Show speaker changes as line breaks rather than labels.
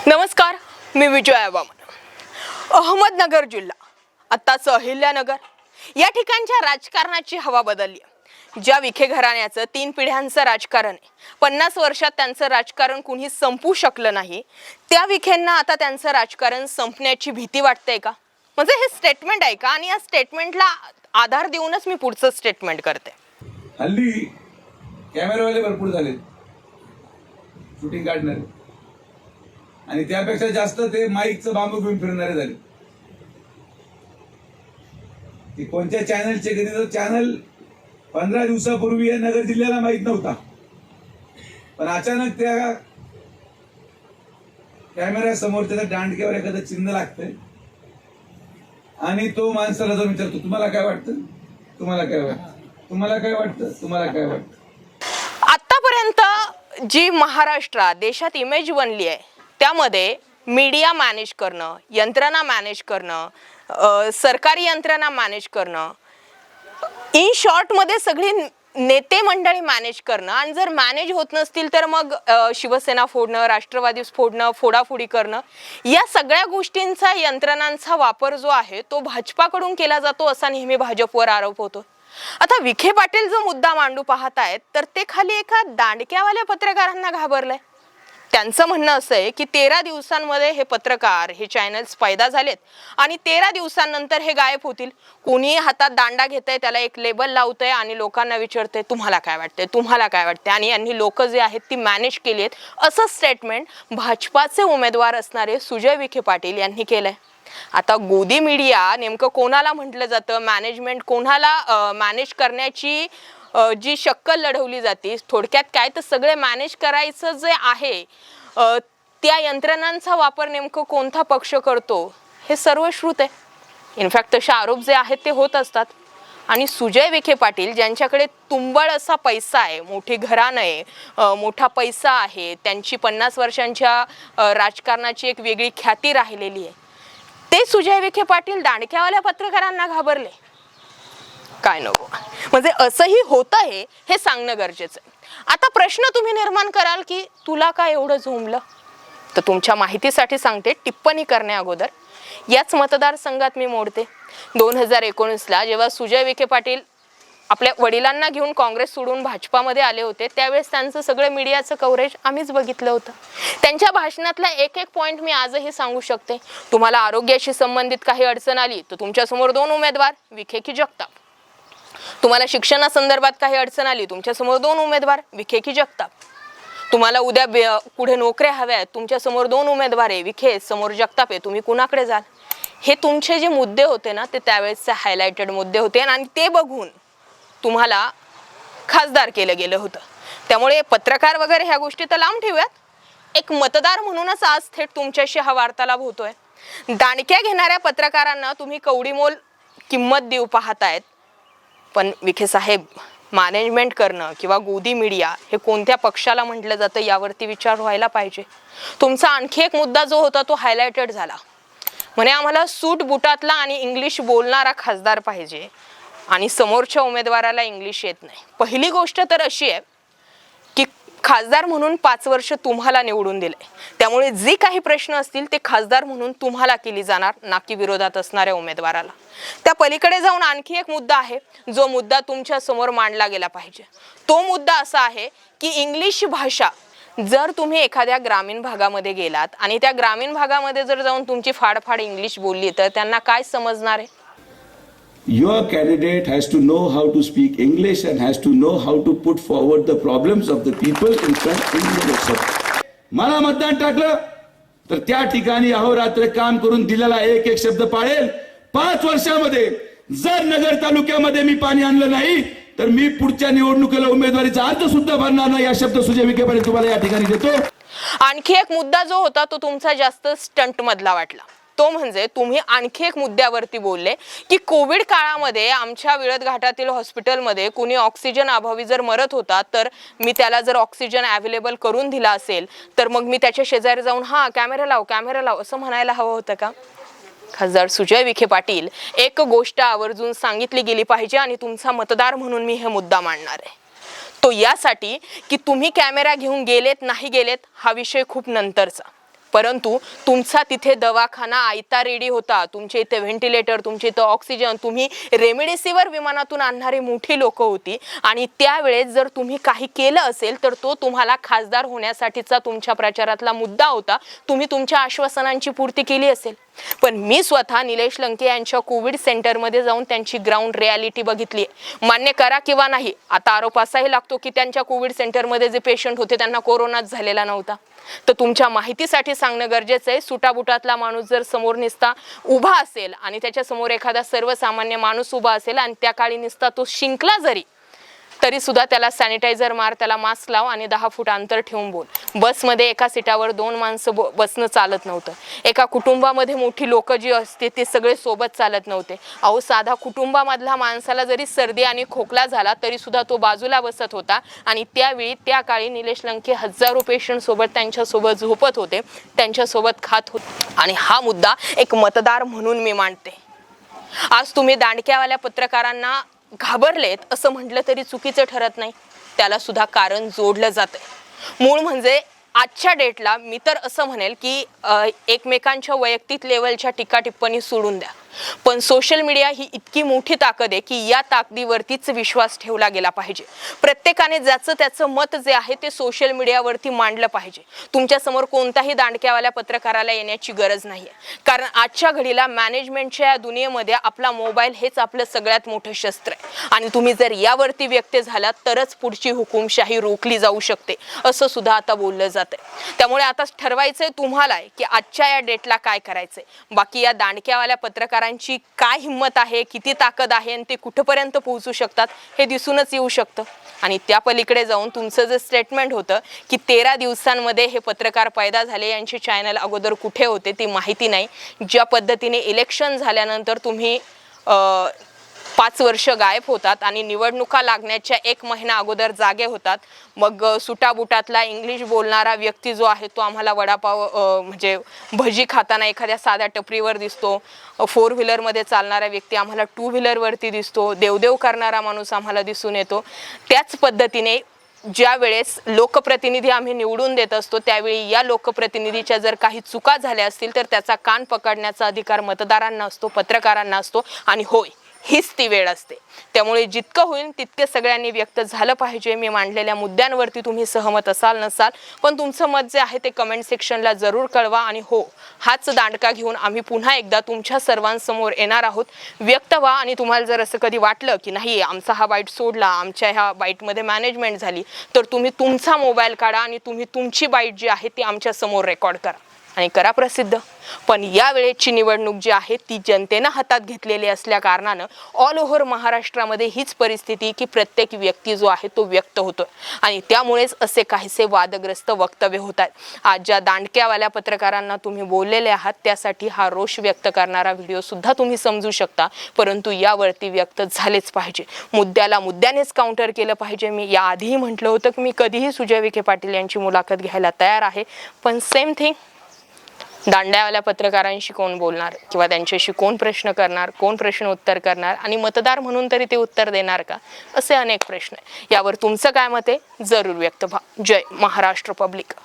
नमस्कार, मी विजय वामन. अहमदनगर जिल्हा आत्ताच अहिल्यानगर या ठिकाणच्या राजकारणाची हवा बदलली. ज्या विखे घराण्याचं 3 पिढ्यांचं राजकारण आहे, 50 वर्षात त्यांचं राजकारण कुणी संपू शकलं नाही, त्या विखेंना आता त्यांचं राजकारण संपण्याची भीती वाटते का? म्हणजे हे स्टेटमेंट आहे का? आणि या स्टेटमेंटला आधार देऊनच मी पुढचं स्टेटमेंट करते.
हल्ली कॅमेरावाले भरपूर झाले शूटिंग काढणारे, आणि त्यापेक्षा जास्त ते माईकचं बांबू घेऊन फिरणारे झाले. ते कोणत्या चॅनलचे कधी तर चॅनल 15 दिवसापूर्वी या नगर जिल्ह्याला माहित नव्हता, पण अचानक त्या कॅमेरा समोर त्याच्या दांडक्यावर एखादं चिन्ह लागतंय आणि तो माणसाला जाऊन विचारतो, तुम्हाला काय वाटतं, तुम्हाला काय वाटतं, तुम्हाला काय वाटतं, तुम्हाला काय वाटतं.
आतापर्यंत जी महाराष्ट्रात देशात इमेज बनली आहे त्यामध्ये मीडिया मॅनेज करणं, यंत्रणा मॅनेज करणं, सरकारी यंत्रणा मॅनेज करणं, इन शॉर्ट मध्ये सगळी नेते मंडळी मॅनेज करणं, आणि जर मॅनेज होत नसतील तर मग शिवसेना फोडणं, राष्ट्रवादी फोडणं, फोडाफोडी करणं, या सगळ्या गोष्टींचा यंत्रणांचा वापर जो आहे तो भाजपाकडून केला जातो असा नेहमी भाजपवर आरोप होतो. आता विखे पाटील जो मुद्दा मांडू पाहत आहेत तर ते खाली एका दांडक्यावाल्या पत्रकारांना घाबरलंय. त्यांचं म्हणणं असं आहे की 13 दिवसांमध्ये हे पत्रकार, हे चॅनल्स पैदा झालेत आणि 13 दिवसांनंतर हे गायब होतील. कोणी हातात दांडा घेतंय, त्याला एक लेबल लावतंय आणि लोकांना विचारतंय तुम्हाला काय वाटतंय, तुम्हाला काय वाटतंय, आणि यांनी लोक जे आहेत ती मॅनेज केली आहेत, असं स्टेटमेंट भाजपाचे उमेदवार असणारे सुजय विखे पाटील यांनी केलंय. आता गोदी मीडिया नेमकं कोणाला म्हटलं जातं, मॅनेजमेंट कोणाला मॅनेज करण्याची जी शक्कल लढवली जाते, थोडक्यात काय तर सगळे मॅनेज करायचं जे आहे त्या यंत्रणांचा वापर नेमकं कोणता पक्ष करतो हे सर्वश्रुत आहे. इनफॅक्ट तसे आरोप जे आहेत ते होत असतात. आणि सुजय विखे पाटील ज्यांच्याकडे तुंबळ असा पैसा आहे, मोठी घराणं आहे, मोठा पैसा आहे, त्यांची 50 वर्षांच्या राजकारणाची एक वेगळी ख्याती राहिलेली आहे, ते सुजय विखे पाटील दांडक्यावाल्या पत्रकारांना घाबरले काय नको. म्हणजे असंही होतं हे सांगणं गरजेचं आहे. आता प्रश्न तुम्ही निर्माण कराल की तुला काय एवढं झोंबलं, तर तुमच्या माहितीसाठी सांगते, टिप्पणी करण्या अगोदर याच मतदारसंघात मी मोडते. 2019ला जेव्हा सुजय विखे पाटील आपल्या वडिलांना घेऊन काँग्रेस सोडून भाजपामध्ये आले होते त्यावेळेस त्यांचं सगळं मीडियाचं कव्हरेज आम्हीच बघितलं होतं. त्यांच्या भाषणातला एक पॉईंट मी आजही सांगू शकते. तुम्हाला आरोग्याशी संबंधित काही अडचण आली तर तुमच्यासमोर 2 उमेदवार, विखे की जगताप. तुम्हाला शिक्षणासंदर्भात काही अडचण आली, तुमच्यासमोर 2 उमेदवार, विखे की जगताप. तुम्हाला उद्या पुढे नोकऱ्या हव्यात, तुमच्यासमोर 2 उमेदवार आहे, विखे समोर जगताप आहे, तुम्ही कुणाकडे जाल. हे तुमचे जे मुद्दे होते ना ते त्यावेळेसचे हायलाइटेड मुद्दे होते आणि ते बघून तुम्हाला खासदार केलं गेलं होतं. त्यामुळे पत्रकार वगैरे ह्या गोष्टी तर लांब ठेवूयात, एक मतदार म्हणूनच आज थेट तुमच्याशी हा वार्तालाप होतोय. दांडक्या घेणाऱ्या पत्रकारांना तुम्ही कवडीमोल किंमत देऊ पाहतायत, पण विखे साहेब, मॅनेजमेंट करणं किंवा गोदी मीडिया हे कोणत्या पक्षाला म्हटलं जातं यावरती विचार व्हायला पाहिजे. तुमचा आणखी एक मुद्दा जो होता तो हायलाइटेड झाला, म्हणे आम्हाला सूट बुटातला आणि इंग्लिश बोलणारा खासदार पाहिजे आणि समोरच्या उमेदवाराला इंग्लिश येत नाही. पहिली गोष्ट तर अशी आहे की खासदार म्हणून 5 वर्ष तुम्हाला निवडून दिले, त्यामुळे जे काही प्रश्न असतील ते खासदार म्हणून तुम्हाला केली जाणार, ना की विरोधात असणाऱ्या उमेदवाराला. त्या पलीकडे जाऊन आणखी एक मुद्दा आहे जो मुद्दा तुमच्या समोर मांडला गेला पाहिजे. तो मुद्दा असा आहे की इंग्लिश भाषा जर तुम्ही एखाद्या ग्रामीण भागामध्ये गेलात आणि त्या ग्रामीण भागामध्ये जर जाऊन तुमची फाडफाड इंग्लिश बोलली तर त्यांना काय समजणार आहे?
Your candidate has to know how to speak English and has to know how to put forward the problems of the people in front in the election. मला मतदान टाकलं तर त्या ठिकाणी अहोरात्र काम करून दिलेला एक शब्द पाळेल. 5 वर्षामध्ये जर नगर तालुक्यामध्ये मी पाणी आणलं नाही तर मी पुढच्या निवडणुकीला उमेदवारीचा अर्ज सुद्धा भरणार नाही, या शब्द सुजय विखे पाटील तुम्हाला या ठिकाणी देतो.
आणखी एक मुद्दा जो होता तो तुमचा जास्त स्टंट मधला वाटला, तो म्हणजे तुम्ही आणखी एक मुद्द्यावरती बोलले की कोविड काळामध्ये आमच्या विळद घाटातील हॉस्पिटलमध्ये कुणी ऑक्सिजन अभावी जर मरत होता तर मी त्याला जर ऑक्सिजन अवेलेबल करून दिला असेल तर मग मी त्याच्या शेजारी जाऊन हा कॅमेरा लाव असं म्हणायला हवं होतं का? खासदार सुजय विखे पाटील, एक गोष्ट आवर्जून सांगितली गेली पाहिजे आणि तुमचा मतदार म्हणून मी हे मुद्दा मांडणार आहे. तो यासाठी की तुम्ही कॅमेरा घेऊन गेलेत नाही गेलेत हा विषय खूप नंतरचा, परंतु तुमचा तिथे दवाखाना आयता रेडी होता, तुमच्या इथे व्हेंटिलेटर, तुमच्या इथं ऑक्सिजन, तुम्ही रेमडेसिवीर विमानातून आणणारी मोठी लोक होती आणि त्यावेळेस जर तुम्ही काही केलं असेल तर तो तुम्हाला खासदार होण्यासाठीचा तुमच्या प्रचारातला मुद्दा होता. तुम्ही तुमच्या आश्वासनांची पूर्ती केली असेल. पण मी स्वतः निलेश लंके यांच्या कोविड सेंटरमध्ये जाऊन त्यांची ग्राउंड रियालिटी बघितली. मान्य करा किंवा नाही, आता आरोप असाही लागतो की त्यांच्या कोविड सेंटरमध्ये जे पेशंट होते त्यांना कोरोनाच झालेला नव्हता. तर तुमच्या माहितीसाठी सांगणं गरजेचं आहे, सुटाबुटातला माणूस जर समोर निसता उभा असेल आणि त्याच्या समोर एखादा सर्वसामान्य माणूस उभा असेल आणि त्या काळी निसता तो शिंकला जरी, तरी सुद्धा त्याला सॅनिटायझर मार, त्याला मास्क लाव आणि 10 फूट अंतर ठेवून बोल. बसमध्ये एका सीटावर 2 माणसं बसणं चालत नव्हतं. एका कुटुंबामध्ये मोठी लोक जी असते ते सगळे सोबत चालत नव्हते. अहो, साधा कुटुंबामधला माणसाला जरी सर्दी आणि खोकला झाला तरी सुद्धा तो बाजूला बसत होता आणि त्यावेळी त्या काळी निलेश लंके हजारो पेशंट सोबत त्यांच्यासोबत झोपत होते, त्यांच्यासोबत खात होते. आणि हा मुद्दा एक मतदार म्हणून मी मांडते. आज तुम्ही दांडक्यावाल्या पत्रकारांना घाबरलेत असं म्हटलं तरी चुकीचं ठरत नाही. त्याला सुद्धा कारण जोडलं जातंय. मूळ म्हणजे आजच्या डेटला मी तर असं म्हणेल की एकमेकांच्या वैयक्तिक लेवलच्या टीका टिप्पणी सोडून द्या, पण सोशल मीडिया ही इतकी मोठी ताकद आहे की या ताकदीवरतीच विश्वास ठेवला गेला पाहिजे. प्रत्येकाने ज्याचं त्याचं मत जे आहे ते सोशल मीडियावरती मांडलं पाहिजे. तुमच्या समोर कोणताही दांडक्यावाल्या पत्रकाराला येण्याची गरज नाहीये, कारण आजच्या घडीला मॅनेजमेंटच्या या दुनियेमध्ये आपला मोबाईल हेच आपलं सगळ्यात मोठं शस्त्र आहे आणि तुम्ही जर यावरती व्यक्त झालात तरच पुढची हुकुमशाही रोखली जाऊ शकते असं सुद्धा आता बोललं जातंय. त्यामुळे आता ठरवायचंय तुम्हाला की आजच्या या डेटला काय करायचंय. बाकी या दांडक्यावाल्या पत्रकारांची काय हिंमत आहे, किती ताकद आहे आणि ते कुठपर्यंत पोहोचू शकतात हे दिसूनच येऊ शकतं. आणि त्या पलीकडे जाऊन तुमचं जे स्टेटमेंट होतं की 13 दिवसांमध्ये हे पत्रकार पैदा झाले, यांचे चॅनल अगोदर कुठे होते ती माहिती नाही. ज्या पद्धतीने इलेक्शन झाल्यानंतर तुम्ही 5 वर्ष गायब होतात आणि निवडणुका लागण्याच्या 1 महिना अगोदर जागे होतात, मग सुटाबुटातला इंग्लिश बोलणारा व्यक्ती जो आहे तो आम्हाला वडापाव म्हणजे भजी खाताना एखाद्या साध्या टपरीवर दिसतो, 4 व्हीलरमध्ये चालणारा व्यक्ती आम्हाला 2 व्हीलरवरती दिसतो, देवदेव करणारा माणूस आम्हाला दिसून येतो. त्याच पद्धतीने ज्या वेळेस लोकप्रतिनिधी आम्ही निवडून देत असतो त्यावेळी या लोकप्रतिनिधीच्या जर काही चुका झाल्या असतील तर त्याचा कान पकडण्याचा अधिकार मतदारांना असतो, पत्रकारांना असतो. आणि होय, हीच ती वेळ असते. त्यामुळे जितकं होईल तितके सगळ्यांनी व्यक्त झालं पाहिजे. मी मांडलेल्या मुद्द्यांवरती तुम्ही सहमत असाल नसाल, पण तुमचं मत जे आहे ते कमेंट सेक्शनला जरूर कळवा. आणि हो, हाच दांडका घेऊन आम्ही पुन्हा एकदा तुमच्या सर्वांसमोर येणार आहोत. व्यक्त व्हा. आणि तुम्हाला जर असं कधी वाटलं की नाही आमचा हा बाईट सोडला, आमच्या ह्या बाईटमध्ये मॅनेजमेंट झाली, तर तुम्ही तुमचा मोबाईल काढा आणि तुम्ही तुमची बाईट जी आहे ती आमच्या समोर रेकॉर्ड करा आणि करा प्रसिद्ध. पण या वेळेची निवडणूक जी आहे ती जनतेनं हातात घेतलेली असल्या कारणानं ऑल ओव्हर महाराष्ट्रामध्ये हीच परिस्थिती की प्रत्येक व्यक्ती जो आहे तो व्यक्त होतो आणि त्यामुळेच असे काहीसे वादग्रस्त वक्तव्य होत आहेत. आज ज्या दांडक्यावाल्या पत्रकारांना तुम्ही बोललेले आहात त्यासाठी हा रोष व्यक्त करणारा व्हिडिओ सुद्धा तुम्ही समजू शकता, परंतु यावरती व्यक्त झालेच पाहिजे. मुद्द्याला मुद्द्यानेच काउंटर केलं पाहिजे. मी याआधीही म्हटलं होतं की मी कधीही सुजय विखे पाटील यांची मुलाखत घ्यायला तयार आहे, पण सेम थिंग, दांड्यावाल्या पत्रकारांशी कोण बोलणार किंवा त्यांच्याशी कोण प्रश्न करणार, कोण प्रश्न उत्तर करणार आणि मतदार म्हणून तरी ते उत्तर देणार का, असे अनेक प्रश्न आहे. यावर तुमचं काय मत आहे जरूर व्यक्त व्हा. जय महाराष्ट्र पब्लिक.